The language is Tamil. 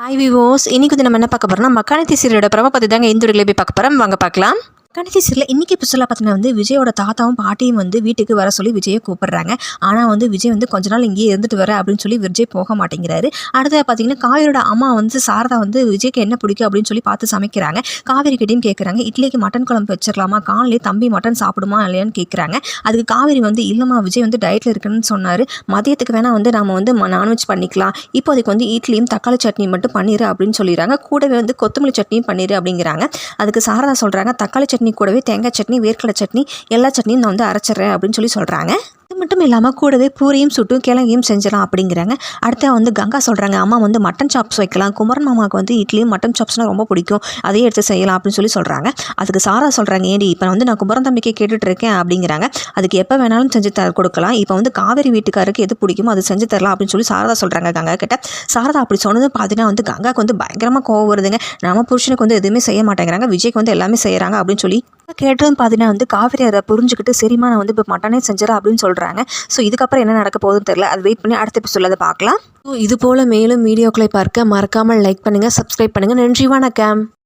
ஹாய் விவோஸ், இன்னைக்கு வந்து நம்ம என்ன பார்க்க போறோம்னா மக்கானத்தி சீரியலோட பிரபா பற்றி தாங்க இந்த வீடியோவில் போய் பார்க்க போகிறோம். வாங்க பார்க்கலாம். மக்கானத்தி சீரியல் இன்னைக்கு எபிசோடில் பார்த்தீங்கன்னா வந்து விஜயோட தாத்தாவும் பாட்டியும் வந்து வீட்டுக்கு வர சொல்லி விஜயை கூப்பிடுறாங்க. ஆனால் வந்து விஜய் வந்து கொஞ்ச நாள் இங்கேயே இருந்துட்டு வர அப்படின்னு சொல்லி விஜய் போக மாட்டேங்கிறாரு. அடுத்த பார்த்தீங்கன்னா காவேரியோட அம்மா வந்து சாரதா வந்து விஜய்க்கு என்ன பிடிக்கும் அப்படின்னு சொல்லி பார்த்து சமைக்கிறாங்க. காவேரி கிட்டையும் கேட்குறாங்க, இட்லிக்கு மட்டன் குழம்பு வச்சிடலாமா, காலையிலே தம்பி மட்டன் சாப்பிடுமா இல்லையான்னு கேட்குறாங்க. அதுக்கு காவேரி வந்து இல்லைம்மா விஜய் வந்து டயட்டில் இருக்குன்னு சொன்னார், மதியத்துக்கு வேணால் வந்து நம்ம வந்து நான்வெஜ் பண்ணிக்கலாம், இப்போதைக்கு வந்து இட்லியும் தக்காளி சட்னி மட்டும் பண்ணிடு அப்படின்னு சொல்லிடுறாங்க. கூடவே வந்து கொத்தமல்லி சட்னியும் பண்ணிடு அப்படிங்கிறாங்க. அதுக்கு சாரதா சொல்கிறாங்க, தக்காளி சட்னி கூடவே தேங்காய் சட்னி வேர்க்கடலை சட்னி எல்லா சட்னியும் நான் வந்து அரைச்சிட்றேன் அப்படின்னு சொல்லி சொல்கிறாங்க. இது மட்டும் இல்லாமல் கூடவே பூரியும் சுட்டும் கிழங்கையும் செஞ்சிடலாம் அப்படிங்கிறாங்க. அடுத்த வந்து கங்கா சொல்கிறாங்க, அம்மா வந்து மட்டன் சாப்ஸ் வைக்கலாம், குமரன் மாமாவுக்கு வந்து இட்லியும் மட்டன் சாப்ஸ்னால் ரொம்ப பிடிக்கும், அதையே எடுத்து செய்யலாம் அப்படின்னு சொல்லி சொல்கிறாங்க. அதுக்கு சாரா சொல்கிறாங்க, ஏடி இப்போ வந்து நான் குமரன் தம்பிக்கே கேட்டுட்டு இருக்கேன் அப்படிங்கிறாங்க. அதுக்கு எப்போ வேணாலும் செஞ்சு கொடுக்கலாம், இப்போ வந்து காவேரி வீட்டுக்காருக்கு எது பிடிக்குமோ அது செஞ்சு தரலாம் அப்படின்னு சொல்லி சாரதா சொல்கிறாங்க கங்கா கிட்ட. சாரதா அப்படி சொன்னது பார்த்தீங்கன்னா வந்து கங்காவுக்கு வந்து பயங்கரமாக கோவம் வருதுங்க. நம்ம புருஷனுக்கு வந்து எதுவுமே செய்ய மாட்டேங்கிறாங்க, விஜய்க்கு வந்து எல்லாமே செய்கிறாங்க அப்படின்னு சொல்லி கேட்டதும் பார்த்தீங்கன்னா வந்து காவேரி அதை புரிஞ்சுக்கிட்டு சரிமா நான் வந்து இப்போ மட்டனே செஞ்சிடறேன் அப்படின்னு சொல்கிறாங்க. ஸோ இதுக்கப்புறம் என்ன நடக்க போகுதுன்னு தெரியல, அது வெயிட் பண்ணி அடுத்த எபிசோடில் அதை பார்க்கலாம். இது போல் மேலும் வீடியோக்களை பார்க்க மறக்காமல் லைக் பண்ணுங்கள், சப்ஸ்கிரைப் பண்ணுங்கள். நன்றி, வணக்கம்.